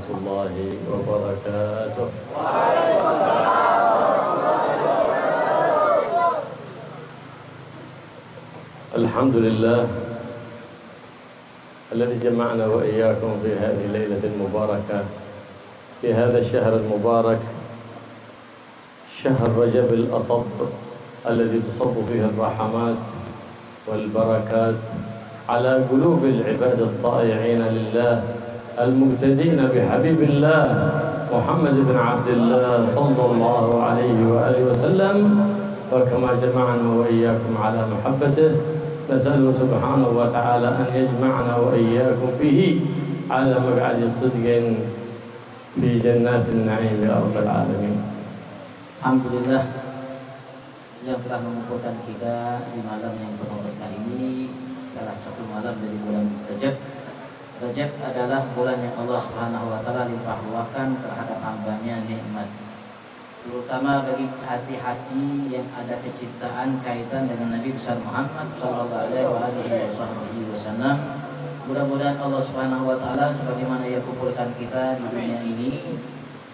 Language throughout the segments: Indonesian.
ورحمة الله وبركاته. الحمد لله الذي جمعنا وإياكم في هذه الليلة المباركة في هذا الشهر المبارك، شهر رجب الأصب الذي تصب فيه الرحمات والبركات على قلوب العباد الطائعين لله المهتدين بحبيب الله محمد بن عبد الله صلى الله عليه وآله وسلم. فكما جمعنا وإياكم على محبته، نسأله سبحانه وتعالى أن يجمعنا وإياكم فيه على مقعد صدق في جنات النعيم يا رب العالمين. Alhamdulillah yang telah mengumpulkan kita di malam yang berbahagia ini, salah satu malam dari bulan Rajab. Rajab adalah bulan yang Allah Subhanahu wa taala limpah ruahkan terhadap hambanya nikmat, terutama bagi hati-hati yang ada kecintaan kaitan dengan Nabi besar Muhammad sallallahu alaihi wasallam. Mudah-mudahan Allah Subhanahu wa taala sebagaimana Ia kumpulkan kita di dunia ini,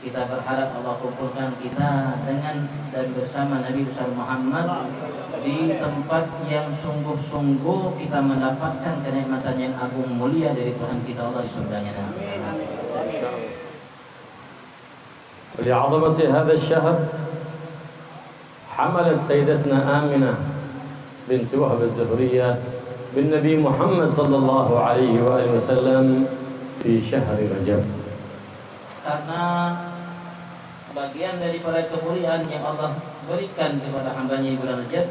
kita berharap Allah kumpulkan kita dengan dan bersama Nabi besar Muhammad di tempat yang sungguh-sungguh kita mendapatkan kenikmatan yang agung mulia dari Tuhan kita Allah di surganya nanti. ولعظمة هذا الشهر حملت سيدتنا آمنة بنت وهب الزهرية بالنبي محمد صلى الله عليه وآله وسلم في شهر رجب. Karena bagian daripada kemuliaan yang Allah berikan kepada hambanya di bulan Rajab,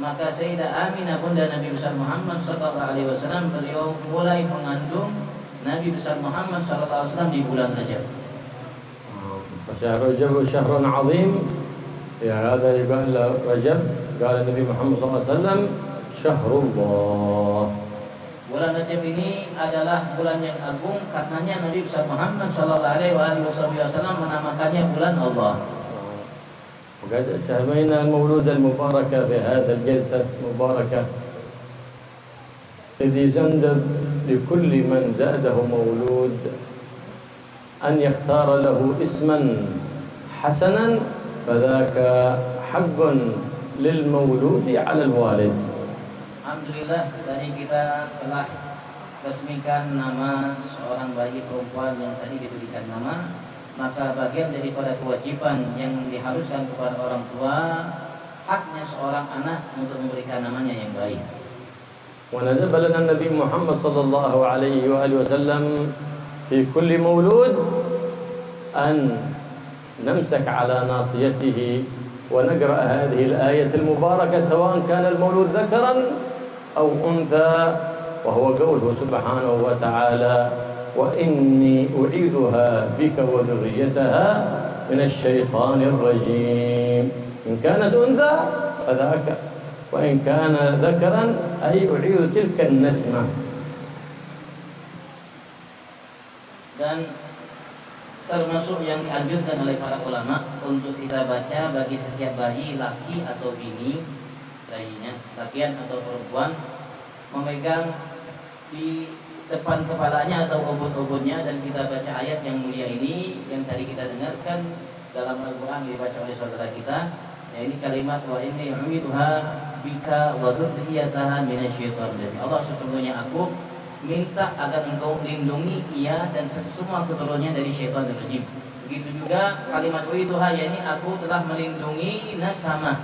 maka Sayyidah Aminah bunda Nabi besar Muhammad sallallahu alaihi wasallam, beliau mulai mengandung Nabi besar Muhammad sallallahu alaihi wasallam di bulan Rajab. شهر رجب شهر عظيم، يا هذا يقال رجب، قال النبي محمد صلى الله عليه وسلم شهر الله. Bulan Rajab ini adalah bulan yang agung, karenanya Nabi besar Muhammad sallallahu alaihi wasallam menamakannya bulan Allah. وقد شهدنا المولود المباركة في هذا الجلسة المباركة الذي يندب لكل من زاده مولود أن يختار له اسما حسنا، فذاك حق للمولود على الوالد. Alhamdulillah, tadi kita telah resmikan nama seorang bayi perempuan yang tadi diberikan nama, maka bagian daripada kewajiban yang diharuskan kepada orang tua, haknya seorang anak untuk memberikan namanya yang baik. ونجب لنا النبي محمد صلى الله عليه وآله وسلم في كل مولود أن نمسك على ناصيته ونقرأ هذه الآية المباركة سواء كان المولود ذكرا أو أنثى، وهو قوله سبحانه وتعالى: وإني أعيذها بك وذريتها من الشيطان الرجيم. إن كانت أنثى فذاك، وإن كان ذكرا أي أعيذ تلك النسمة. Dan termasuk yang dianjurkan oleh para ulama untuk kita baca bagi setiap bayi laki atau bini, bayinya laki atau perempuan, memegang di depan kepalanya atau ubun-ubunnya, dan kita baca ayat yang mulia ini yang tadi kita dengarkan dalam Al-Quran dibaca oleh saudara kita, yaitu kalimat wa inni u'idzuha bika wa dzurriyyataha minasyaitonir rajim. Allah, sesungguhnya aku minta agar engkau lindungi ia dan semua keturunannya dari syaitan rajim. Begitu juga kalimat u'idzuha, yakni aku telah melindungi nasama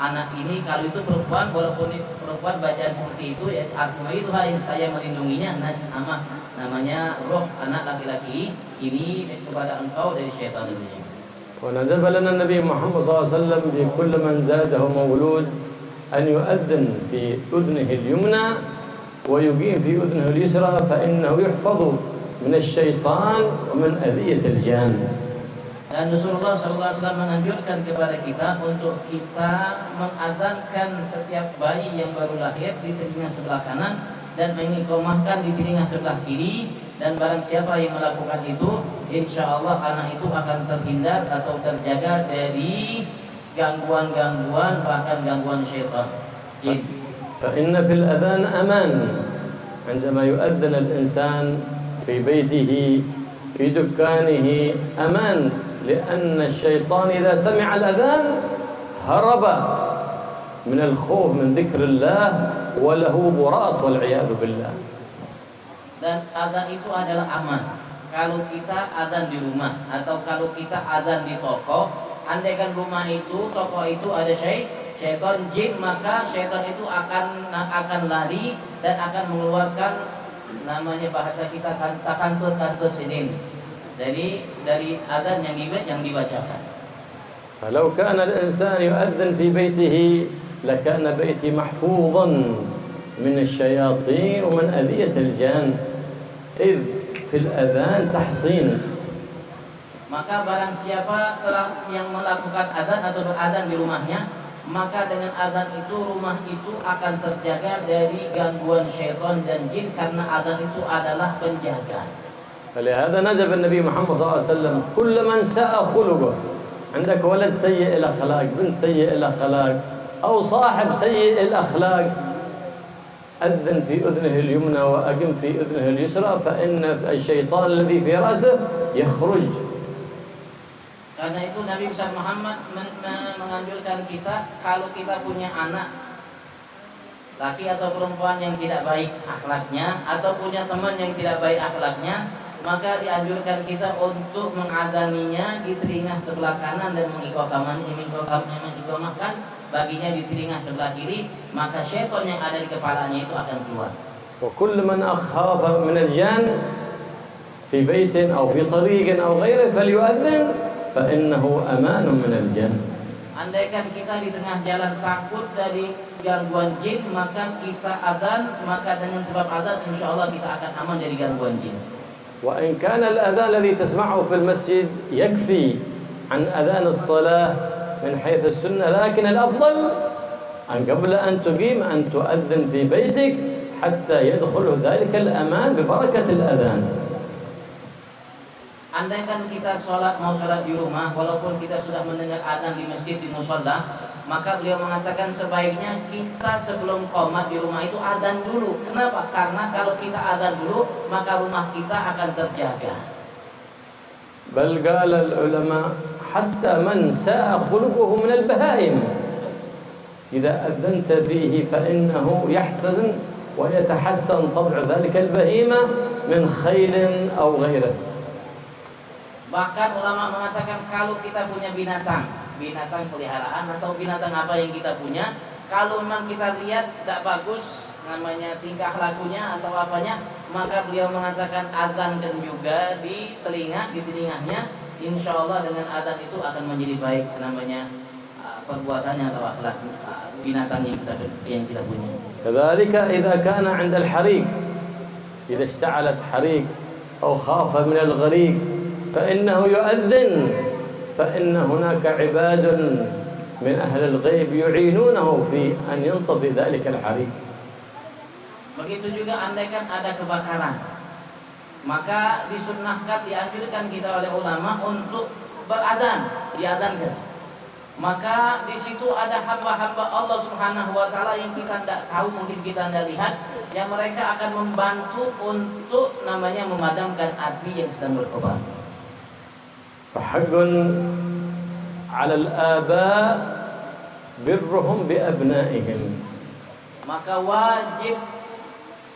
anak ini. Kalau itu perempuan, walaupun perempuan bacaan seperti itu, ya aku u'idzuha, yang saya melindunginya nasama, namanya roh anak laki-laki ini kepada engkau dari syaitan rajim. ونجب لنا النبي محمد صلى الله عليه وسلم في كل من زاده مولود أن يؤذن في أذنه اليمنى ويقيم في أذنه اليسرى، فإنه يحفظ من الشيطان ومن أذية الجان. Dan Rasulullah SAW menganjurkan kepada kita untuk kita mengadzankan setiap bayi yang baru lahir di telinga sebelah kanan dan mengiqamahkan di telinga sebelah kiri. Dan barang siapa yang melakukan itu, insya Allah anak itu akan terhindar atau terjaga dari gangguan-gangguan, bahkan gangguan syaitan. فإن في الأذان أمان عندما يؤذن الإنسان في بيته في دكانه أمان، لأن الشيطان إذا سمع الأذان هرب من الخوف من ذكر الله وله براءة والعياذ بالله. Dan azan itu adalah aman. Kalau kita azan di rumah atau kalau kita azan di toko, andaikan rumah itu, toko itu ada syaitan jin, maka syaitan itu akan lari dan akan mengeluarkan namanya bahasa kita takantut sinin. Jadi dari azan yang dibacakan. فلو كان الإنسان يؤذن في بيته لكان بيتي محفوظا من الشياطين ومن أذية الجان، إذ في الأذان تحصين. Maka barang siapa yang melakukan azan atau berazan di rumahnya, maka dengan azan itu rumah itu akan terjaga dari gangguan syaitan dan jin, karena azan itu adalah penjaga. فلهذا ندب النبي محمد صلى الله عليه وسلم كل من ساء خلقه، عندك ولد سيء الأخلاق، بنت سيء الأخلاق، أو صاحب سيء الأخلاق، أذن في أذنه اليمنى وأقم في أذنه اليسرى، فإن الشيطان الذي في رأسه يخرج. Karena itu Nabi besar Muhammad menganjurkan kita, kalau kita punya anak laki atau perempuan yang tidak baik akhlaknya, atau punya teman yang tidak baik akhlaknya, maka dianjurkan kita untuk mengazaninya di telinga sebelah kanan dan mengiqamahkan baginya di telinga sebelah kiri, maka syaitan yang ada di kepalanya itu akan keluar. وكل من خاف من الجان في بيت أو في طريق أو غيره فليؤذن فإنه أمان من الجن. Andaikan kita di tengah jalan takut dari gangguan jin, maka kita azan, maka dengan sebab azan insyaallah kita akan aman dari gangguan jin. وإن كان الأذان الذي تسمعه في المسجد يكفي عن أذان الصلاة من حيث السنة، لكن الأفضل أن قبل أن تقيم أن تؤذن في بيتك حتى يدخل ذلك الأمان ببركة الأذان. Andaikan kita mau sholat di rumah, walaupun kita sudah mendengar azan di masjid, di musholla, maka beliau mengatakan sebaiknya kita sebelum qomat di rumah itu azan dulu. Kenapa? Karena kalau kita azan dulu, maka rumah kita akan terjaga. بل قال العلماء حتى من ساء خلقه من البهائم إذا أذنت فيه فإنه يحسن ويتحسن طبع ذلك البهيمة من خيل أو غيره. Bahkan ulama mengatakan kalau kita punya binatang peliharaan atau binatang apa yang kita punya, kalau memang kita lihat tidak bagus namanya tingkah lakunya atau apanya, maka beliau mengatakan azankan juga di telinganya, insya Allah dengan azan itu akan menjadi baik namanya perbuatannya atau akhlak binatang yang kita punya. كذلك إذا كان عند الحريق، إذا اشتعلت حريق أو خاف من الغريق فإنه يؤذن، فإن هناك عباد من أهل الغيب يعينونه في أن ينطفئ ذلك الحريق. Begitu juga andaikan ada kebakaran, maka dianjurkan kita oleh ulama untuk diadzankan. Maka di situ ada hamba-hamba Allah Subhanahu wa taala yang kita tidak tahu, mungkin kita tidak lihat, yang mereka akan membantu untuk namanya memadamkan api yang sedang berkobar. فحق على الآباء برهم بأبنائهم. Maka wajib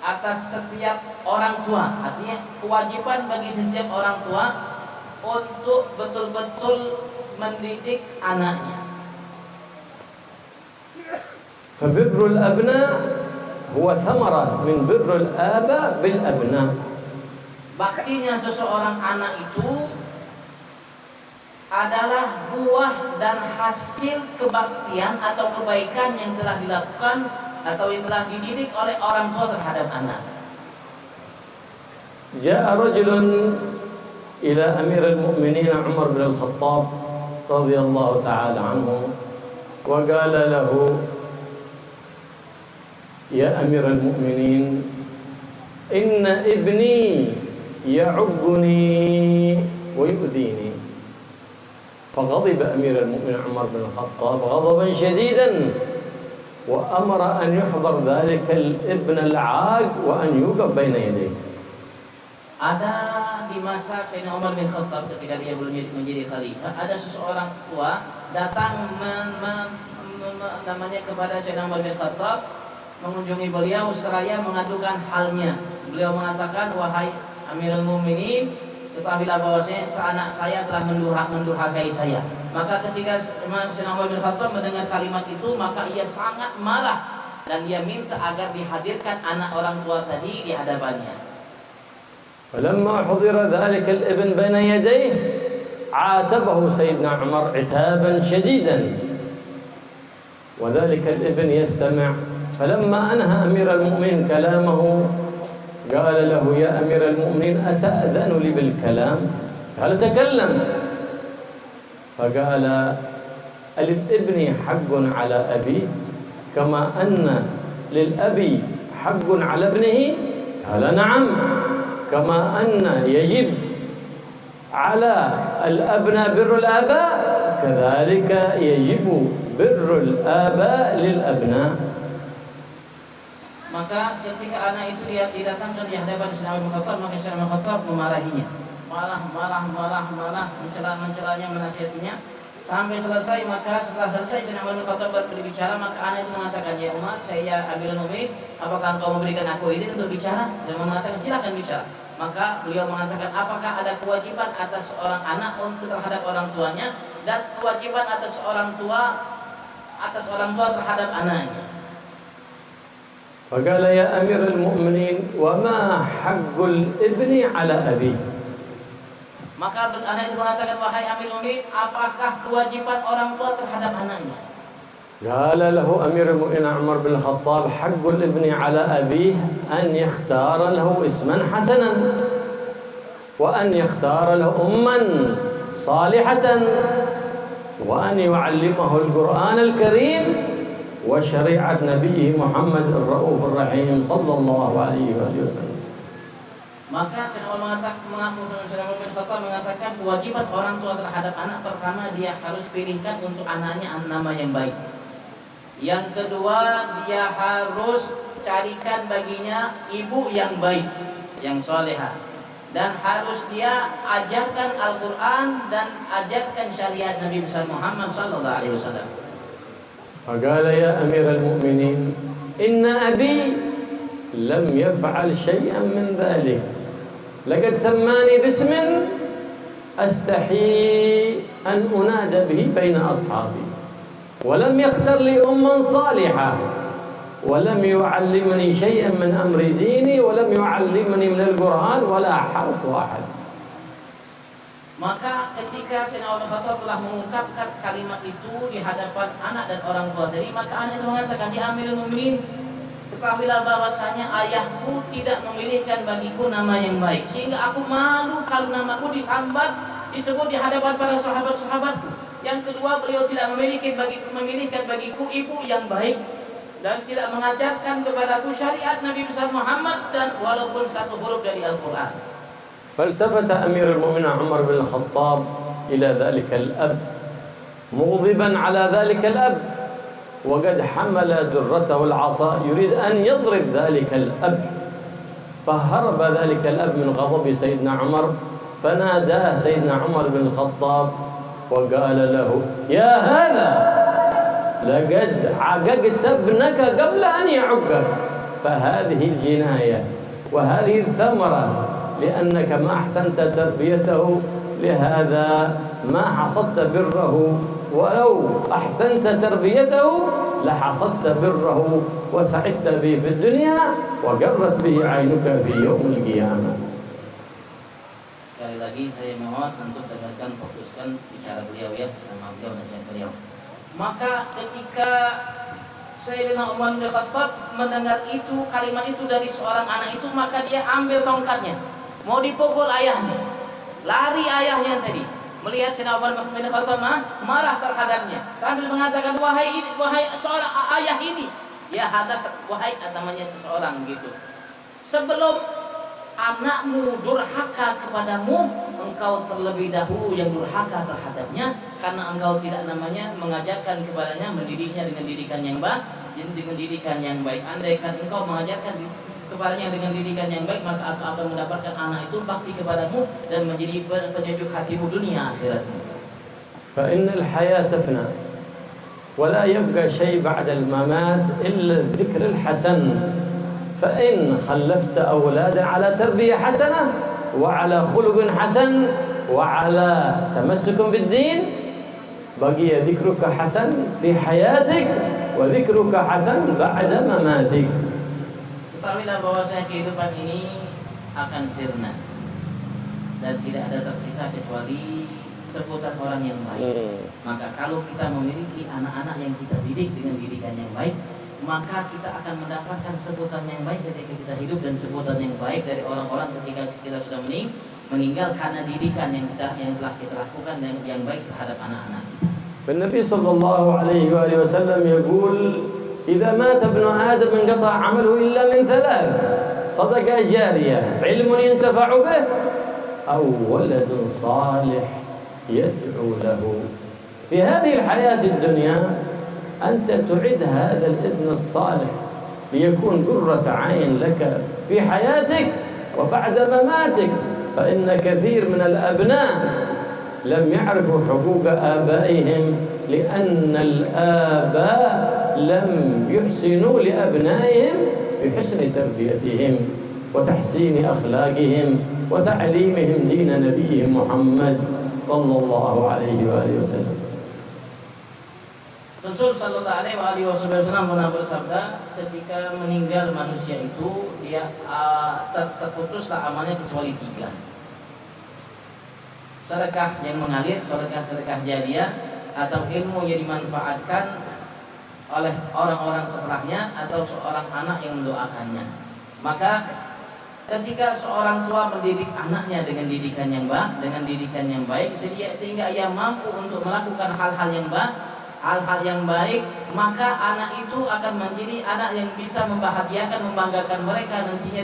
atas setiap orang tua, artinya kewajiban bagi setiap orang tua untuk betul-betul mendidik anaknya. فبر الأبناء هو ثمرة من بر الآباء بالأبناء. Baktinya seseorang anak itu adalah buah dan hasil kebaktian atau kebaikan yang telah dilakukan atau yang telah dididik oleh orang tua terhadap anak. جاء رجل إلى أمير المؤمنين عمر بن الخطاب رضي الله تعالى عنه وقال له: يا أمير المؤمنين، إن ابني يعبني ويؤذيني. فغضب أمير المؤمنين عمر بن الخطاب غضبا شديدا وأمر أن يحضر ذلك الابن العاق وأن يوقف بين يديه. Ada di masa Sayyidina Umar bin Khattab ketika dia belum menjadi khalifah, ada seseorang tua datang namanya kepada Sayyidina Umar bin Khattab, mengunjungi beliau seraya mengadukan halnya. Beliau mengatakan, wahai Amirul Mukminin, ketahuilah bahwasanya anak saya telah mendurhakai saya. Maka ketika Sayyidina Umar bin Khattab mendengar kalimat itu, maka ia sangat marah dan dia minta agar dihadirkan anak orang tua tadi di hadapannya. فلما حضر ذلك الابن بين يديه عاتبه سيدنا عمر عتابا شديدا وذلك الابن يستمع فلما أنهى أمير المؤمنين كلامه قال له يا أمير المؤمنين أتأذن لي بالكلام؟ قال تكلم. فقال للابن حق على أبيه كما أن للأبي حق على ابنه؟ قال نعم، كما أن يجب على الأبناء بر الآباء كذلك يجب بر الآباء للأبناء. Maka ketika anak itu didatangkan di hadapan Sayyidina Umar bin Khattab, maka Sayyidina Umar bin Khattab memarahinya, malah mencelanya, menasihatinya sampai selesai. Maka setelah selesai Sayyidina Umar bin Khattab berbicara, maka anak itu mengatakan, ya Umar, saya Amirul Mukminin, apakah engkau memberikan aku izin untuk bicara? Dan mengatakan silakan bicara. Maka beliau mengatakan, apakah ada kewajiban atas seorang anak untuk terhadap orang tuanya dan kewajiban atas orang tua terhadap anaknya? فقال يا أمير المؤمنين وما حق الابن على أبيه. Maka anak itu mengatakan, wahai Amirul Mukminin, apakah kewajiban orang tua terhadap anaknya? قال له أمير المؤمنين عمر بن الخطاب حق الابن على أبيه أن يختار له اسما حسنا وأن يختار له أما صالحة وأن يعلمه القرآن الكريم وشريعة نبيه محمد الرؤوف الرحيم صلى الله عليه وسلم. Maka Sayyidina Umar bin Khattab mengatakan kewajiban orang tua terhadap anak, pertama dia harus pilihkan untuk anaknya nama yang baik. Yang kedua, dia harus carikan baginya ibu yang baik, yang salehah, dan harus dia ajarkan Al-Quran dan ajarkan syariat Nabi besar Muhammad sallallahu alaihi wasallam. فقال يا أمير المؤمنين إن أبي لم يفعل شيئا من ذلك لقد سماني باسم أستحي أن أنادى به بين أصحابي ولم يختر لي أما صالحة ولم يعلمني شيئا من أمر ديني ولم يعلمني من القرآن ولا حرف واحد. Maka ketika Sayyidina Umar bin Khattab telah mengungkapkan kalimat itu di hadapan anak dan orang tua tadi, maka anak itu mengatakan, ya Amirul Mukminin, ketahuilah bahwasanya ayahku tidak memilihkan bagiku nama yang baik, sehingga aku malu kalau namaku disebut di hadapan para sahabat-sahabatku. Yang kedua, beliau tidak memilihkan bagiku ibu yang baik dan tidak mengajarkan kepadaku syariat Nabi besar Muhammad dan walaupun satu huruf dari Al-Quran. فالتفت أمير المؤمنين عمر بن الخطاب إلى ذلك الأب مغضبا على ذلك الأب وقد حمل درته العصا يريد أن يضرب ذلك الأب، فهرب ذلك الأب من غضب سيدنا عمر فناداه سيدنا عمر بن الخطاب وقال له يا هذا لقد عققت ابنك قبل أن يعقك، فهذه الجناية وهذه الثمرة لأنك ما أحسنت تربيته، لهذا ما حصدت بره، ولو أحسنت تربيته لحصدت بره وسعدت به في الدنيا وقرت به عينك في يوم القيامة. Sekali lagi saya mohon untuk dengarkan, fokuskan bicara beliau ya, nama beliau nasihat beliau. Maka ketika Sayyidina Umar bin Khattab mendengar itu, kalimat itu dari seorang anak itu, maka dia ambil tongkatnya, mau dipukul ayahnya. Lari ayahnya tadi. Melihat Sayyidina Umar bin Khattab marah terhadapnya, sambil mengatakan, wahai seorang ayah ini, ya hadat, wahai namanya seseorang gitu. Sebelum anakmu durhaka kepadamu, engkau terlebih dahulu yang durhaka terhadapnya, karena engkau tidak mengajarkan kepadanya, mendidiknya dengan didikan yang baik. Andaikan engkau mengajarkan kepadanya dengan didikan yang baik, maka akan mendapatkan anak itu bakti kepadamu dan menjadi penyejuk hatimu dunia akhiratmu. فإن الحياة تفنى ولا يبقى شيء بعد الممات إلا الذكر الحسن. فإن خلفت أولادا على تربية حسنة وعلى خلق حسن وعلى تمسك بالدين بقي ذكرك حسن في حياتك وذكرك حسن بعد مماتك. Ketahuilah bahwasanya kehidupan ini akan sirna dan tidak ada tersisa kecuali sebutan orang yang baik. Maka kalau kita memiliki anak-anak yang kita didik dengan didikan yang baik, maka kita akan mendapatkan sebutan yang baik ketika kita hidup dan sebutan yang baik dari orang-orang ketika kita sudah meninggal karena didikan yang telah kita lakukan dan yang baik terhadap anak-anak. النبي صلى الله عليه وآله وسلم يقول إذا مات ابن آدم انقطع عمله إلا من ثلاث: صدقة جارية، علم ينتفع به، أو ولد صالح يدعو له. في هذه الحياة الدنيا أنت تعد هذا الابن الصالح ليكون قرة عين لك في حياتك وبعد مماتك. فإن كثير من الأبناء لم يعرفوا حقوق آبائهم لأن الآباء لم يحسنوا لأبنائهم بحسن تربيتهم وتحسين أخلاقهم وتعليمهم دين نبيهم محمد صلى الله عليه وآله وسلم. Rasul sallallahu alaihi wasallam pernah bersabda, ketika meninggal manusia itu dia terputuslah amalnya kecuali 3. Sedekah yang mengalir, sedekah jariah, atau ilmu yang dimanfaatkan oleh orang-orang setelahnya, atau seorang anak yang mendoakannya. Maka ketika seorang tua mendidik anaknya dengan didikan yang baik, sehingga ia mampu untuk melakukan hal-hal yang baik, maka anak itu akan menjadi anak yang bisa membahagiakan, membanggakan mereka nantinya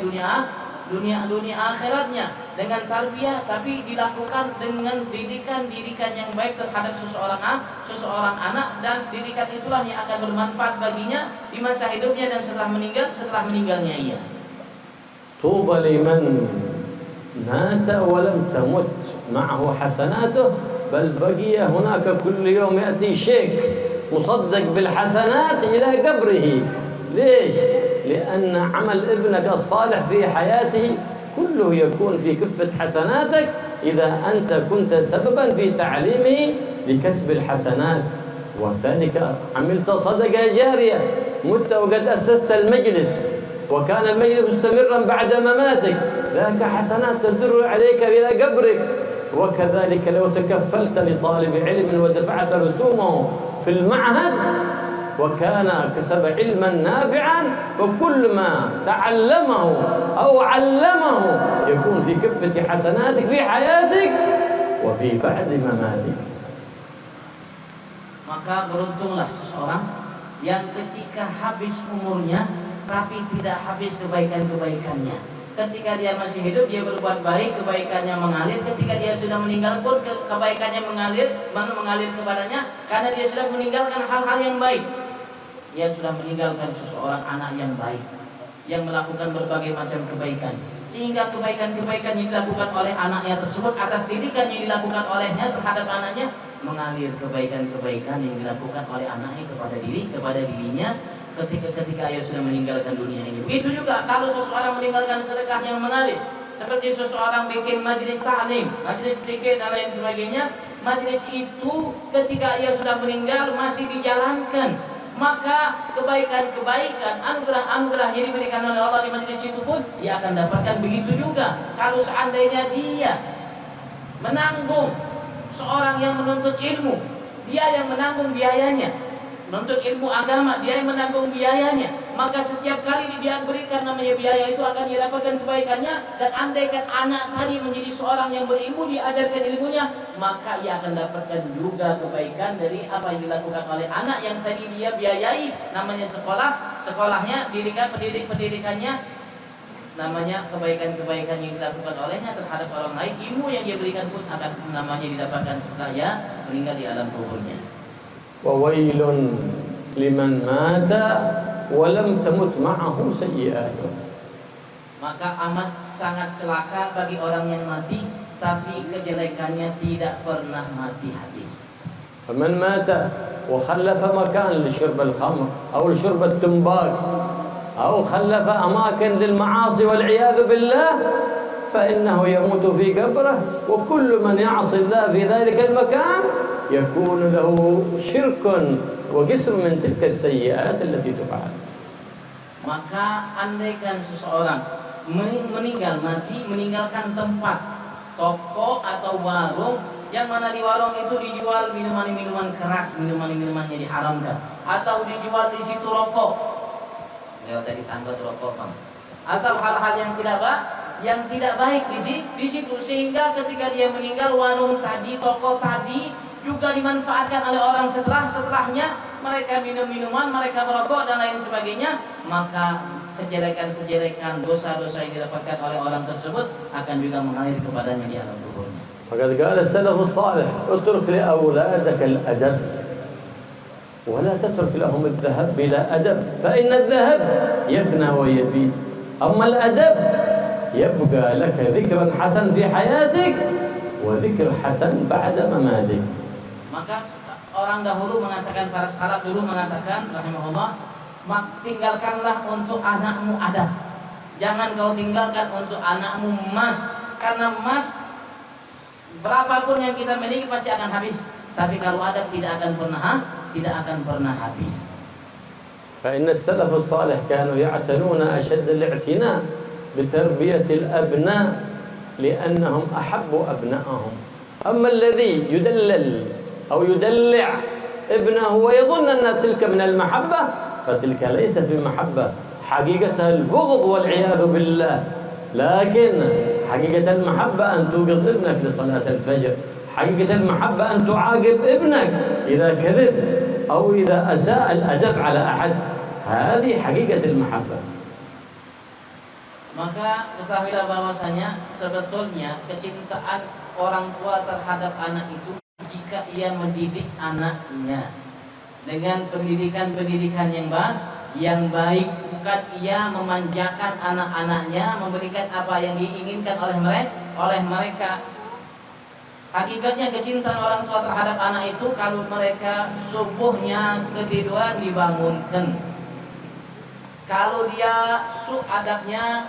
dunia akhiratnya dengan tarbiyah, tapi dilakukan dengan didikan yang baik terhadap seseorang anak, dan didikan itulah yang akan bermanfaat baginya di masa hidupnya dan setelah meninggalnya ia. طوبى لمن مات ولم تمت معه حسناته بل بقي هناك كل يوم يأتي شيك مصدق بالحسنات إلى قبره. ليش؟ لأن عمل ابنك الصالح في حياته كله يكون في كفة حسناتك إذا أنت كنت سببا في تعليمه لكسب الحسنات. وذلك عملت صدقة جارية، مت وقد أسست المجلس وكان المجلس مستمرا بعد مماتك، ذاك حسنات تدر عليك إلى قبرك. وكذلك لو تكفلت لطالب علم ودفعت رسومه في المعهد وكان كسب علما نافعا، فكل ما تعلمه أو علمه يكون في كفة حسناتك في حياتك وفي بعد مماتك. Maka beruntunglah seseorang yang ketika habis umurnya tapi tidak habis kebaikan-kebaikannya. Ketika dia masih hidup dia berbuat baik, kebaikannya mengalir. Ketika dia sudah meninggal pun kebaikannya mengalir kepadanya karena dia sudah meninggalkan hal-hal yang baik. Dia sudah meninggalkan seseorang anak yang baik yang melakukan berbagai macam kebaikan, sehingga kebaikan-kebaikan yang dilakukan oleh anaknya tersebut atas didikan yang dilakukan olehnya terhadap anaknya mengalir kebaikan-kebaikan yang dilakukan oleh anaknya kepada dirinya ketika ia sudah meninggalkan dunia ini. Begitu juga kalau seseorang meninggalkan sedekah yang mengalir, seperti seseorang bikin majelis ta'lim, majelis zikir dan lain sebagainya, majelis itu ketika ia sudah meninggal masih dijalankan, maka kebaikan-kebaikan, anugerah-anugerah yang diberikan oleh Allah di majelis itu pun dia akan dapatkan. Begitu juga kalau seandainya dia menanggung seorang yang menuntut ilmu, dia yang menanggung biayanya. Menuntut ilmu agama, dia yang menanggung biayanya, maka setiap kali dia berikan namanya biaya itu akan dia dapatkan kebaikannya. Dan andaikan anak tadi menjadi seorang yang berilmu, diajarkan ilmunya, maka ia akan dapatkan juga kebaikan dari apa yang dilakukan oleh anak yang tadi dia biayai, namanya sekolahnya, pendidikannya, namanya kebaikan-kebaikan yang dilakukan olehnya terhadap orang lain. Ilmu yang dia berikan pun akan namanya didapatkan setelah ia meninggal di alam kuburnya. وويل لمن مات ولم تمت معه سيئاته. maka amat sangat celaka bagi orang yang mati tapi kejelekannya tidak pernah mati habis. فمن مات وخلف مكان لشرب الخمر أو لشرب التنباك أو خلف أماكن للمعاصي والعياذ بالله فإنه يموت في قبره وكل من يعصي الله في ذلك المكان يكون له شرك وقسم من تلك السيئات التي تفعل. Maka andaikan seseorang meninggal mati meninggalkan tempat toko atau warung yang mana di warung itu dijual minuman-minuman keras, minuman-minuman yang diharamkan, atau dijual di situ rokok, lewat tadi sambat rokok, atau hal-hal yang tidak baik di situ, sehingga ketika dia meninggal warung tadi, toko tadi juga dimanfaatkan oleh orang setelahnya, mereka minum minuman, mereka merokok dan lain sebagainya, maka kejelekan-kejelekan, dosa-dosa yang didapatkan oleh orang tersebut akan juga mengalir kepadanya di alam kuburnya. فقد قال السلف الصالح اترك لأولادك الأدب ولا تترك لهم الذهب بلا أدب فإن الذهب يفنى ويبيد أما الأدب يبقى لك ذكرا حسن في حياتك وذكر حسن بعد مماتك. Maka orang dahulu mengatakan, para salaf dulu mengatakan rahimahullah, tinggalkanlah untuk anakmu adab. Jangan kau tinggalkan untuk anakmu emas, karena emas berapapun yang kita miliki pasti akan habis, tapi kalau adab tidak akan pernah habis. فإن السلف الصالح كانوا يعتنون أشد الاعتناء بتربية الأبناء لأنهم أحبوا أبنائهم. أما الذي يدلل أو يدلع ابنه ويظن أن تلك من المحبة فتلك ليست بمحبة، حقيقتها البغض والعياذ بالله. لكن حقيقة المحبة أن توقظ ابنك لصلاة الفجر، حقيقة المحبة أن تعاقب ابنك إذا كذب أو إذا أساء الأدب على أحد، هذه حقيقة المحبة. Maka ketahuilah bahwasanya sebetulnya kecintaan orang tua terhadap anak itu jika ia mendidik anaknya dengan pendidikan yang baik, bukan ia memanjakan anak-anaknya, memberikan apa yang diinginkan oleh mereka. Hakikatnya kecintaan orang tua terhadap anak itu kalau mereka subuhnya ketiduran dibangunkan, kalau dia adabnya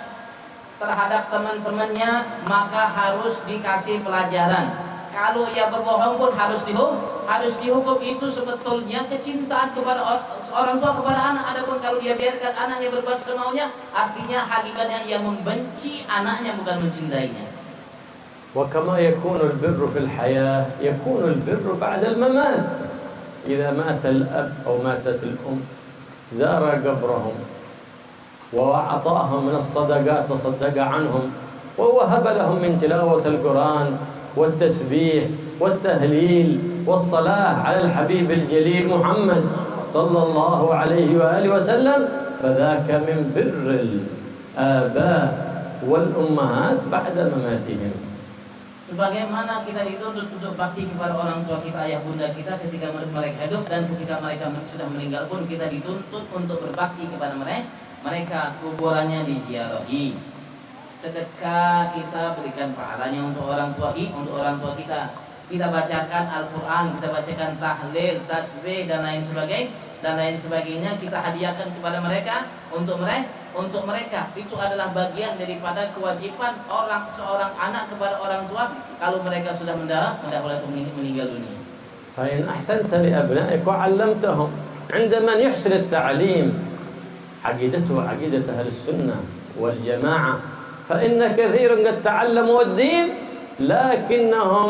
terhadap teman-temannya maka harus dikasih pelajaran, kalau ia berbohong pun harus dihukum. Itu sebetulnya kecintaan kepada orang tua kepada anak. Adapun kalau dia biarkan anaknya berbuat semaunya, artinya hakikatnya ia membenci anaknya, bukan mencintainya. وكما يكون البر في الحياة يكون البر بعد الممات. إذا مات الأب أو ماتت الأم زار قبرهم وأعطاهم من الصدقات تصدق عنهم ووهب لهم من تلاوة القرآن والتسبيح والتهليل والصلاة على الحبيب الجليل محمد صلى الله عليه وآله وسلم، فذاك من بر الآباء والأمهات بعد مماتهم. Sebagaimana kita dituntut untuk bakti kepada orang tua kita, ayah bunda kita ketika mereka hidup, dan ketika mereka sudah meninggal pun kita dituntut untuk berbakti kepada mereka, kuburannya diziarahi, sedekah kita berikan pahalanya untuk orang tua kita bacakan Al-Quran, kita bacakan tahlil, tasbih dan lain sebagainya, kita hadiahkan kepada mereka untuk mereka. Itu adalah bagian daripada kewajiban seorang anak kepada orang tua kalau mereka sudah mendahului meninggal dunia. فإن أحسنت لأبنائك وعلمتهم عند من يحسن التعليم عقيدته عقيدة أهل السنة والجماعة، فإن كثيرا قد تعلموا الدين لكنهم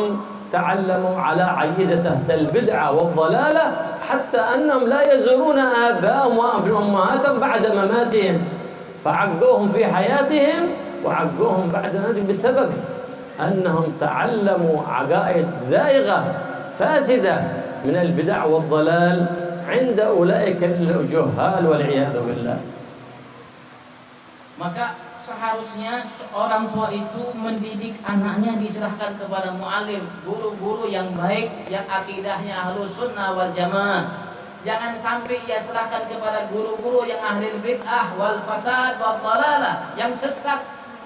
تعلموا على عقيدة أهل البدعة والضلالة، حتى أنهم لا يزورون آباءهم وأمهاتهم بعد مماتهم، فعقوهم في حياتهم وعقوهم بعد مماتهم بسبب أنهم تعلموا عقائد زائغة فاسدة من البدع والضلال عند أولئك الجهال والعياذ بالله. Maka seharusnya orang tua itu mendidik anaknya, diserahkan kepada mu'alim, guru-guru yang baik, yang akidahnya ahlus sunnah wal jamaah. Jangan sampai ia serahkan kepada guru-guru yang ahli bid'ah wal fasad wal dhalalah, yang sesat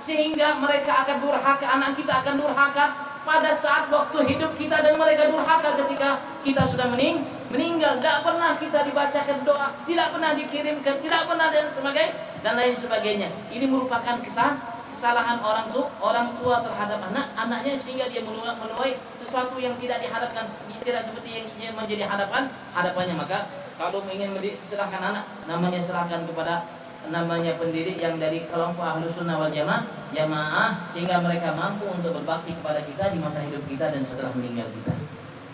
sehingga mereka akan durhaka, anak kita akan durhaka pada saat waktu hidup kita, dan mereka durhaka ketika kita sudah meninggal. Tidak pernah kita dibacakan doa, tidak pernah dikirimkan, tidak pernah dan lain sebagainya. Ini merupakan kesalahan orang tua terhadap anaknya, sehingga dia menuai sesuatu yang tidak diharapkan, tidak seperti yang menjadi harapannya. Maka kalau ingin serahkan anak, namanya serahkan kepada namanya pendidik yang dari kelompok Ahlus Sunnah wal Jamaah, sehingga mereka mampu untuk berbakti kepada kita di masa hidup kita dan setelah meninggal kita.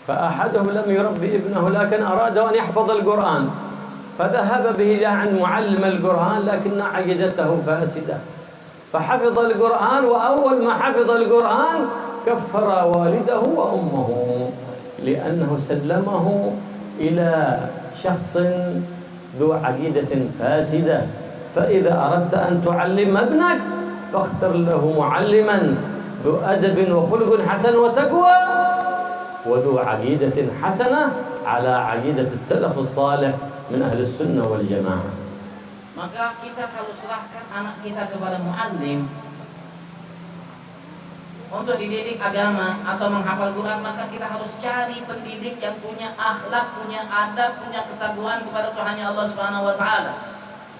فأحدهم لم يربي ابنه لكن أراد أن يحفظ القرآن فذهب به عن معلم القرآن لكن عقيدته فاسدة فحفظ القرآن وأول ما حفظ القرآن كفر والده وأمه لأنه سلمه إلى شخص ذو عقيدة فاسدة. فإذا أردت أن تعلم ابنك فاختر له معلما ذو أدب وخلق حسن وتقوى وذو عقيدة حسنة على عقيدة السلف الصالح من أهل السنة والجماعة. Maka kita kalau serahkan anak kita kepada muallim untuk dididik agama atau menghafal Quran, maka kita harus cari pendidik yang punya akhlak, punya adab, punya ketakwaan kepada Tuhannya Allah Subhanahu wa taala.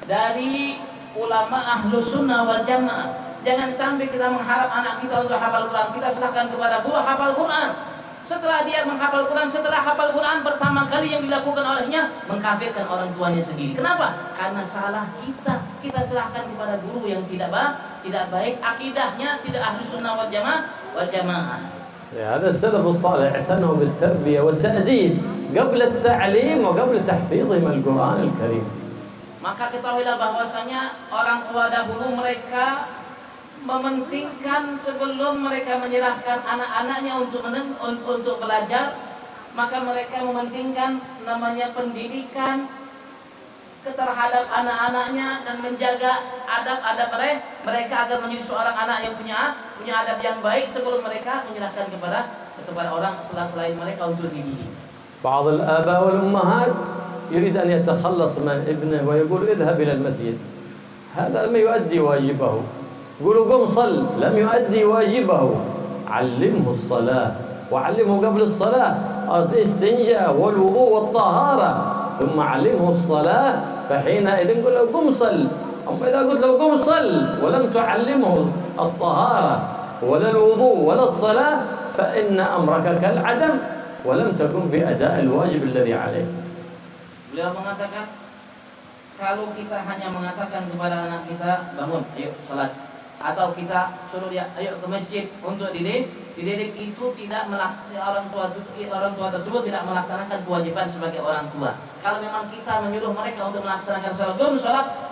Dari ulama Ahlus Sunnah wal Jamaah. Jangan sampai kita mengharap anak kita untuk hafal Quran, kita serahkan kepada guru hafal Quran. Setelah dia menghafal Quran, setelah hafal Quran, pertama kali yang dilakukan olehnya mengkafirkan orang tuanya sendiri. Kenapa? Karena salah kita. Kita serahkan kepada guru yang tidak baik, akidahnya tidak Ahlus Sunnah wal Jamaah. هذا السلف الصالح اعتنوا بالتربية والتأديب قبل التعليم وقبل تحفيظهم القرآن الكريم. Maka ketahuilah bahwasanya orang tua dahulu mereka mementingkan sebelum mereka menyerahkan anak-anaknya untuk belajar, maka mereka mementingkan namanya pendidikan terhadap anak-anaknya dan menjaga adab-adab mereka agar menjadi seorang anak yang punya adab yang baik sebelum mereka menyerahkan kepada orang selain mereka untuk dididik. بعض الآباء والأمهات يريد أن يتخلص من ابنه ويقول اذهب إلى المسجد، هذا لم يؤدي واجبه. يقولوا قم صل، لم يؤدي واجبه. علمه الصلاة وعلمه قبل الصلاة الاستنجاء والوضوء والطهارة، ثم علمه الصلاة، فحينئذ نقول له قم صل. أما إذا قلت له قم صل ولم تعلمه الطهارة ولا الوضوء ولا الصلاة فإن أمرك كالعدم ولم تكن بأداء الواجب الذي عليك. Beliau mengatakan, kalau kita hanya mengatakan kepada anak kita, bangun, ayo salat, atau kita suruh dia ayo ke masjid untuk dididik, itu tidak melaksanakan orang tua tersebut tidak melaksanakan kewajiban sebagai orang tua. Kalau memang kita menyuruh mereka untuk melaksanakan salat,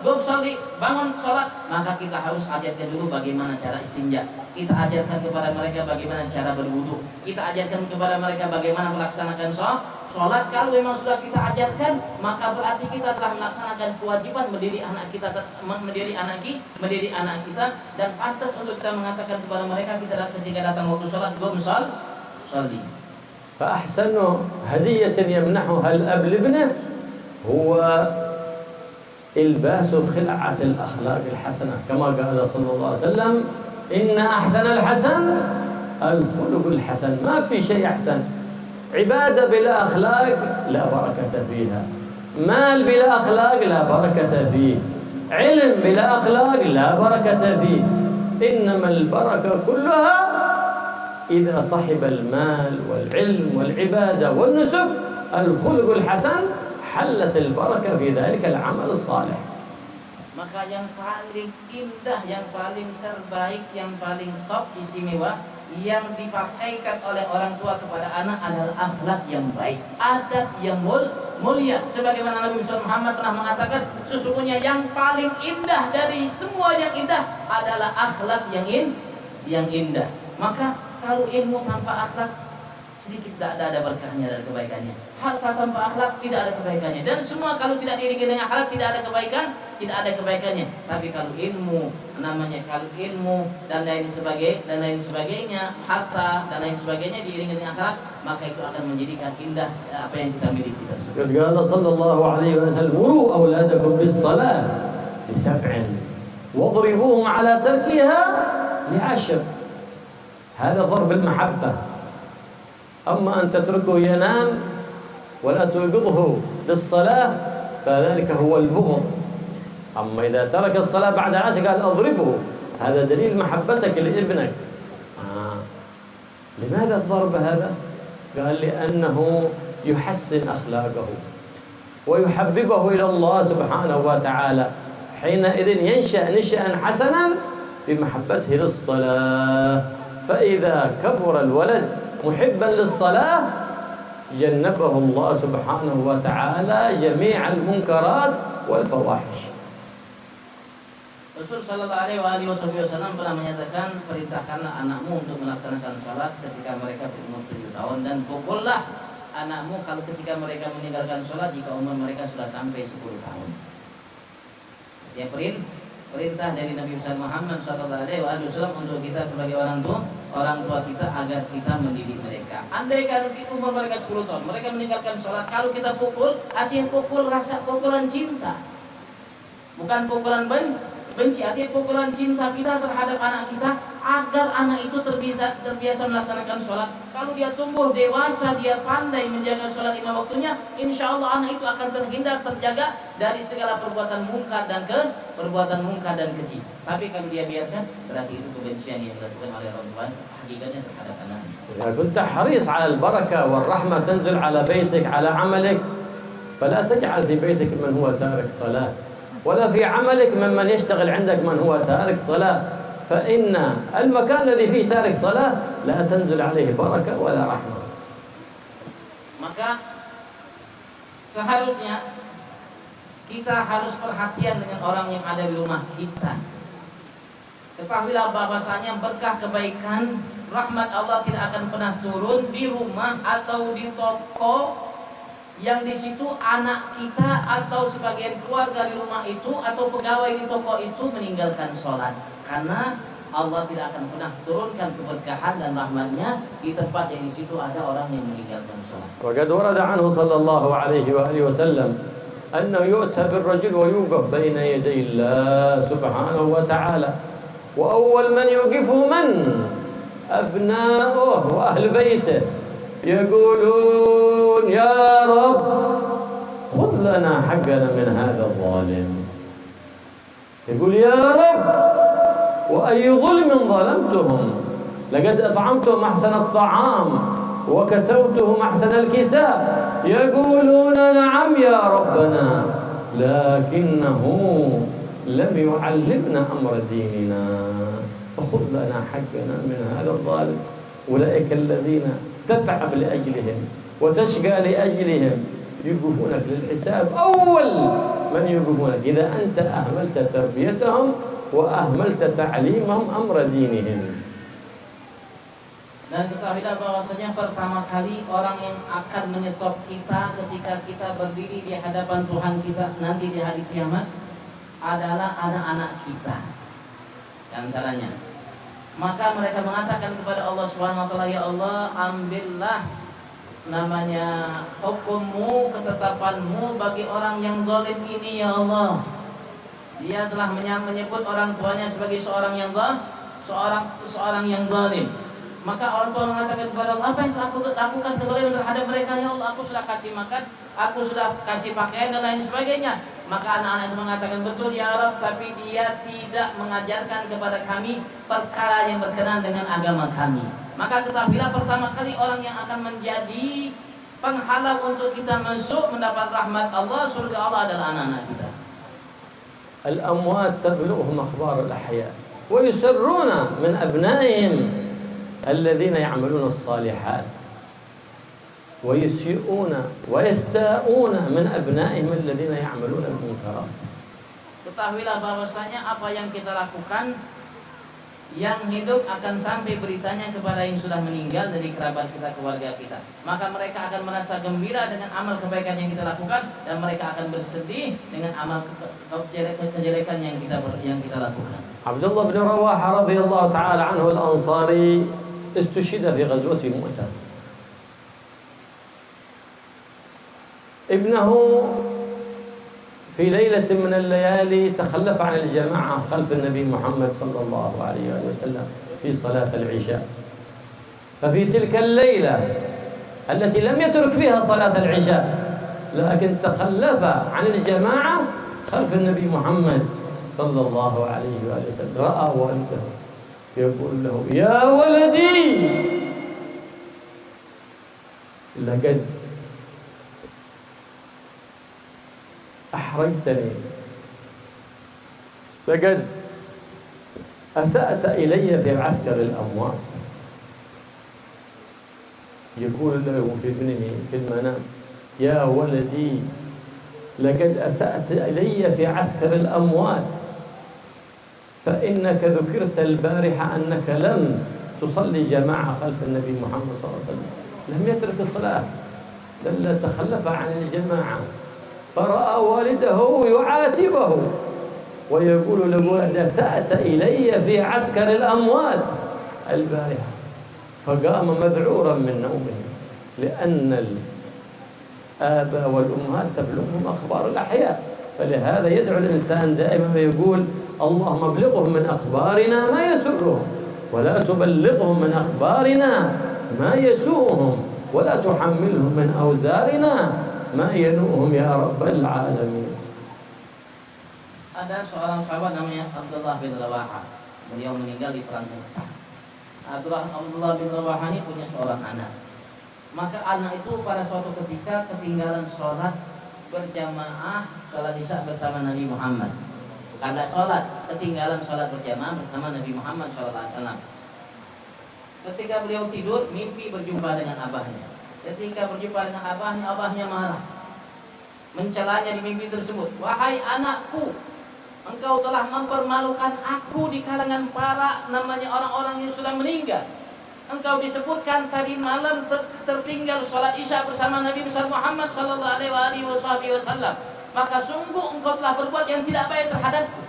gum sholli, bangun salat, maka kita harus ajarkan dulu bagaimana cara istinja. Kita ajarkan kepada mereka bagaimana cara berwudu. Kita ajarkan kepada mereka bagaimana melaksanakan sholat. Kalau memang sudah kita ajarkan, maka berarti kita telah melaksanakan kewajiban mendidik anak kita, dan pantas untuk kita mengatakan kepada mereka ketika datang waktu sholat, qum sholli. فأحسن هدية يمنحها الأب لابنه هو إلباس خلعة الأخلاق الحسنة، كما قال صلى الله عليه وسلم إن أحسن الحسن الخلق الحسن. ما في شيء أحسن. عبادة بلا أخلاق لا بركة فيها، مال بلا أخلاق لا بركة فيه، علم بلا أخلاق لا بركة فيه. إنما البركة كلها إذا صحب المال والعلم والعبادة والنسك الخلق الحسن حلت البركة في ذلك العمل الصالح. Maka yang paling indah, yang paling terbaik, yang paling top, istimewa yang dipakaikan oleh orang tua kepada anak adalah akhlak yang baik, adab yang mulia. Sebagaimana Nabi Muhammad pernah mengatakan, sesungguhnya yang paling indah dari semua yang indah adalah akhlak yang indah. Maka kalau ilmu tanpa akhlak sedikit tidak ada berkahnya dan kebaikannya. Harta tanpa akhlak tidak ada kebaikannya. Dan semua kalau tidak diiringi dengan akhlak tidak ada kebaikannya. Tapi kalau ilmu dan lain sebagainya, harta dan lain sebagainya diiringi dengan akhlak, maka itu akan menjadikan indah apa yang kita miliki tersebut. Qala sallallahu alaihi wasallam, "Muru auladakum bis-shalah li sab'in wadribuhum 'ala tarkiha ل10. هذا ضرب المحبة. أما أن تتركه ينام ولا توقظه للصلاة فذلك هو البغض. أما إذا ترك الصلاة بعد 10 قال أضربه، هذا دليل محبتك لابنك. لماذا الضرب هذا؟ قال لأنه يحسن أخلاقه ويحببه إلى الله سبحانه وتعالى، حينئذ ينشأ نشأ حسنا بمحبته للصلاة. فإذا كبر الولد محبا للصلاة جنبه الله سبحانه وتعالى جميع المنكرات والفواحش. Rasul Shallallahu Alaihi Wasallam pernah menyatakan, perintahkanlah anakmu untuk melaksanakan sholat ketika mereka berumur 7 tahun dan pukullah anakmu kalau ketika mereka meninggalkan sholat jika umur mereka sudah sampai 10 tahun. Ya, perintah dari Nabi Muhammad Shallallahu Alaihi Wasallam untuk kita sebagai orang tua kita agar kita mendidik mereka. Andai kalau di umur mereka 10 tahun mereka meninggalkan sholat, kalau kita pukul, artinya pukul rasa pukulan cinta, bukan pukulan benci, artinya pukulan cinta kita terhadap anak kita agar anak itu terbiasa melaksanakan sholat. Kalau dia tumbuh dewasa, dia pandai menjaga sholat 5 waktunya, insya Allah anak itu akan terjaga dari segala perbuatan mungkar dan keji. Tapi kalau dia biarkan, berarti itu kebencian yang dilakukan oleh orang tua hakikatnya terhadap anak. إذا كنت حريص على البركة والرحمة تنزل على بيتك على عملك فلا تجعل في بيتك من هو تارك صلاة، ولا في عملك ممن يشتغل عندك من هو تارك صلاة، فإن المكان الذي فيه تارك صلاة لا تنزل عليه بركة ولا رحمة. Maka seharusnya kita harus perhatian dengan orang yang ada di rumah kita. Ketahuilah bahwasanya berkah kebaikan, rahmat Allah tidak akan pernah turun di rumah atau di toko yang di situ anak kita atau sebagian keluarga di rumah itu atau pegawai di toko itu meninggalkan sholat, karena Allah tidak akan pernah turunkan keberkahan dan rahmatnya di tempat yang di situ ada orang yang meninggalkan sholat. وقد ورد عنه صلى الله عليه وآله وسلم أنه يؤتى بالرجل ويوقف بين يدي الله سبحانه وتعالى، وأول من يوقفه من؟ أبناؤه وأهل بيته، يقولون يا رب خذ لنا حقنا من هذا الظالم. يقول يا رب وأي ظلم ظلمتهم، لقد أطعمتهم أحسن الطعام وكسوتهم أحسن الكساء، يقولون نعم يا ربنا لكنه لم يعلمنا أمر ديننا فخذ لنا حقنا من هذا الظالم. أولئك الذين تتعب لأجلهم وتشقى لأجلهم يوقفونك للحساب، أول من يوقفونك إذا أنت أهملت تربيتهم وأهملت تعليمهم أمر دينهم. Dan ketahuilah bahwasanya pertama kali orang yang akan menyetop kita ketika kita berdiri di hadapan Tuhan kita nanti di hari kiamat adalah anak-anak kita di antaranya. Maka mereka mengatakan kepada Allah Subhanahu wa taala, ya Allah, ambillah namanya hukummu, ketetapanmu bagi orang yang zalim ini ya Allah. Dia telah menyebut orang tuanya sebagai seorang yang zalim. Maka orang tua mengatakan kepada Allah, apa yang telah aku lakukan kezaliman terhadap mereka ya Allah? Aku sudah kasih makan, aku sudah kasih pakaian dan lain sebagainya. Maka anak-anak itu mengatakan, betul ya Allah, tapi dia tidak mengajarkan kepada kami perkara yang berkenaan dengan agama kami. Maka ketahuilah pertama kali orang yang akan menjadi penghalang untuk kita masuk mendapat rahmat Allah, surga Allah adalah anak-anak kita. الأموات تبلغهم أخبار الأحياء ويسرون من أبنائهم الذين يعملون الصالحات ويسيئون ويستاءون من أبنائهم الذين يعملون المنكرات. Ketahuilah bahwasanya apa yang kita lakukan, yang hidup akan sampai beritanya kepada yang sudah meninggal dari kerabat kita, keluarga kita. Maka mereka akan merasa gembira dengan amal kebaikan yang kita lakukan, dan mereka akan bersedih dengan amal kejelekan yang kita lakukan. Abdullah bin Rawaha radhiyallahu ta'ala anhu al-Ansari istushhida fi ghazwati Mu'tah. Ibnahu في ليلة من الليالي تخلف عن الجماعة خلف النبي محمد صلى الله عليه وسلم في صلاة العشاء. ففي تلك الليلة التي لم يترك فيها صلاة العشاء لكن تخلف عن الجماعة خلف النبي محمد صلى الله عليه وسلم، رأى والده يقول له: يا ولدي لقد أحرجتني، لقد أسأت إلي في عسكر الأموات. يقول له في ابنه في المنام: يا ولدي لقد أسأت إلي في عسكر الأموات، فإنك ذكرت البارحة أنك لم تصلي جماعة خلف النبي محمد صلى الله عليه وسلم، لم يترك الصلاة بل تخلف عن الجماعة. فرأى والده يعاتبه ويقول له: قد أسأت إلي في عسكر الأموات البارحة. فقام مذعورا من نومه، لأن الآباء والأمهات تبلغهم أخبار الأحياء، فلهذا يدعو الإنسان دائما ويقول: اللهم ابلغهم من أخبارنا ما يسرهم، ولا تبلغهم من أخبارنا ما يسوءهم، ولا تحملهم من أوزارنا ما ينوءهم يا رب العالمين. Ada seorang sahabat namanya Abdullah bin Rawaha. Beliau meninggal di perang Mu'tah. Abdullah bin Rawaha ini punya seorang anak. Maka anak itu pada suatu ketika ketinggalan sholat berjamaah sholat isya bersama Nabi Muhammad. Bukan tidak sholat, ketinggalan sholat berjamaah bersama Nabi Muhammad SAW. Ketika beliau tidur, mimpi berjumpa dengan abahnya. Ketika berjumpa dengan abahnya, abahnya marah, mencelanya di mimpi tersebut. Wahai anakku, engkau telah mempermalukan aku di kalangan para namanya orang-orang yang sudah meninggal. Engkau disebutkan tadi malam tertinggal sholat isya bersama Nabi besar Muhammad sallallahu alaihi wasallam. Maka sungguh engkau telah berbuat yang tidak baik terhadapku.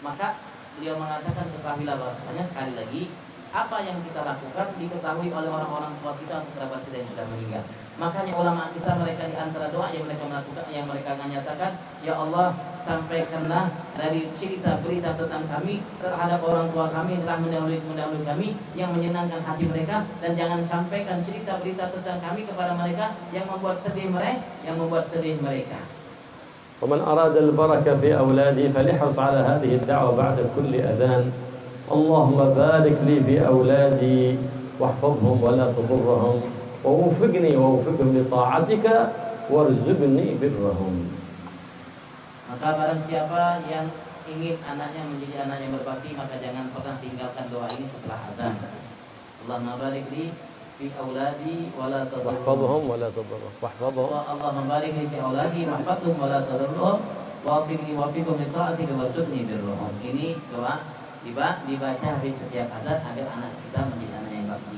Maka beliau mengatakan, ketahuilah bahwasanya sekali lagi apa yang kita lakukan diketahui oleh orang-orang tua kita atau kerabat kita yang sudah meninggal. Makanya ulama kita, mereka di antara doa yang mereka melakukan, yang mereka nyatakan, ya Allah, sampaikanlah dari cerita berita tentang kami terhadap orang tua kami yang telah mendahului kami yang menyenangkan hati mereka, dan jangan sampaikan cerita berita tentang kami kepada mereka yang membuat sedih mereka. ومن أراد البركة في أولادي فليحرص على هذه الدعوة بعد كل أذان. اللهم بارك لي في أولادي واحفظهم ولا تضرهم ووفقني ووفقهم لطاعتك وارزقني برهم. Maka barang siapa yang ingin anaknya menjadi anak yang berbakti, maka jangan pernah tinggalkan doa ini setelah azan. Allahumma barik li fi auladi wa la tadurruhum واحفظهم ولا تضرهم واحفظهم. Allahumma barik li fi auladi wahfazhum wa la tadurruhum wa wafiqhum li ta'atika warzuqni birruhum. Ini doa dibaca habis setiap azan agar anak kita menjadi anak yang bakti.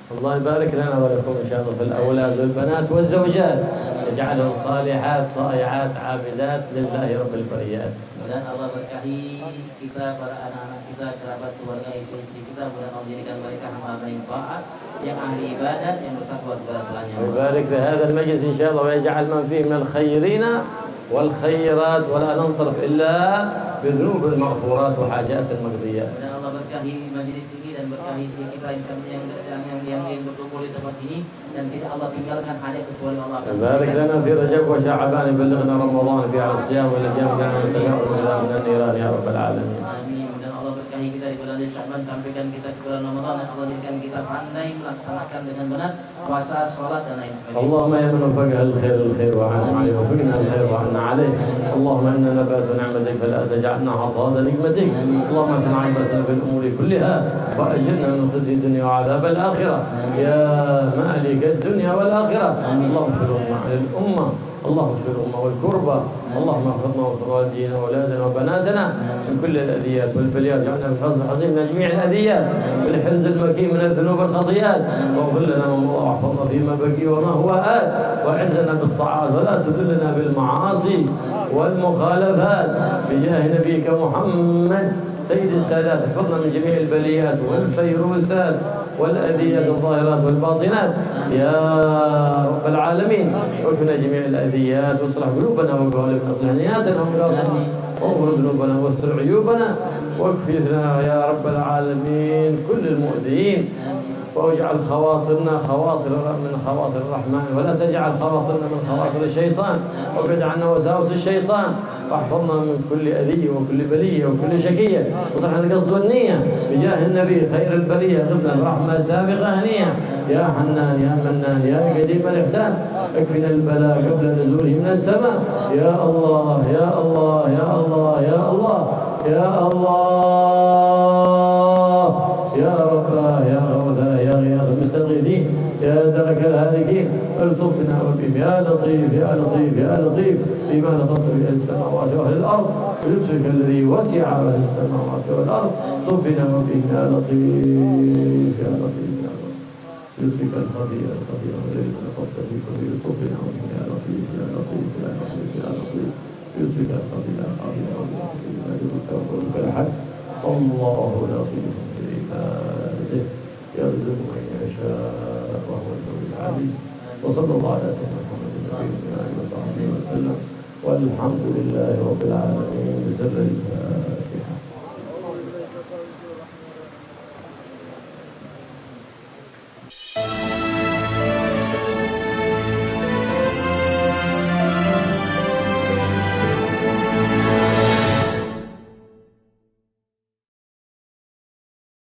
الله يبارك لنا ولكم إن شاء الله في الأولاد والبنات والزوجات، يجعلهم صالحات طائعات عابدات لله رب البريات. Dan Allah berkahi kita, para anak-anak kita, kerabat keluarga, istri-istri kita, mudah Allah menjadikan mereka hamba yang taat, yang ahli ibadat, yang bertakwa kepada Tuhannya. ويبارك في هذا المجلس إن شاء الله ويجعل من فيه من الخيرين والخيرات ولا ننصرف إلا بذنوب المغفورات وحاجات المقضيات. Dan Allah berkahi majelis ini dan berkahi kita yang berkumpul di tempat ini, dan tidak Allah tinggalkan hajat kecuali Allah. بارك لنا في رجب وشعبان، بلغنا رمضان في على الصيام والأيام كان نتجاوز من النيران يا رب العالمين. Amin. Dan Allah berkahi kita di bulan Sya'ban, sampaikan kita di bulan Ramadan, dan Allah jadikan kita pandai melaksanakan dengan benar puasa, salat dan lain sebagainya. اللهم يا من وفقها الخير الخير وعنا عليه وفقنا الخير وعنا عليه. اللهم إنا نبات نعمتك فلا تجعلنا حصاد نقمتك. اللهم احسن عاقبتنا في الأمور كلها وأجرنا من خزي الدنيا وعذاب الآخرة يا مالك الدنيا والآخرة. اللهم اغفر للأمة، اللهم اغفر الأمة والكربة، اللهم احفظنا واغفر والدينا وأولادنا وبناتنا من كل الأذيات والبليات، جعلنا في الحفظ الحصين من جميع الأذيات، بالحفظ المكين من الذنوب والخطيئات، واغفر لنا واحفظنا فيما بقي وما هو آت، وأعزنا بالطاعات ولا تذلنا بالمعاصي والمخالفات، بجاه نبيك محمد سيد السادات احفظنا من جميع البليات والفيروسات والأذيات الظاهرات والباطنات يا رب العالمين. واكفنا جميع الأذيات واصلح قلوبنا وقوالبنا، اصلح نياتنا ومرادنا، واغفر ذنوبنا واستر عيوبنا، واكفنا يا رب العالمين كل المؤذين، واجعل خواطرنا خواطر من خواطر الرحمن، ولا تجعل خواطرنا من خواطر الشيطان، وابعد عنا وساوس الشيطان، واحفظنا من كل أذية وكل بلية وكل شكية، وطرح القصد والنية بجاه النبي خير البرية، غبنا الرحمة سابقة هنية يا حنان يا منان يا قديم الإحسان. اكفنا البلاء قبل نزوله من السماء يا الله يا الله يا الله يا الله يا الله يا رباه يا غوثاه يا غياث المستغيثين يا درك الهالكين. الطف بنا وبهم يا لطيف يا لطيف يا لطيف بما لطفت به السماوات واهل الارض بلطفك الذي وسع اهل السماوات والارض. طف بنا وبهم يا لطيف يا لطيف يا لطيف بلطفك الخبير الخبير الذي لطفت به كبير. طف بنا وبهم يا لطيف يا لطيف يا لطيف يا لطيف بلطفك الخبير الخبير وبلطفك الحق. الله لطيف بعباده يرزق من يشاء وهو القوي العليم. وصلى الله على سيدنا محمد النبي وعلى اله وصحبه وسلم، والحمد لله رب العالمين. بسر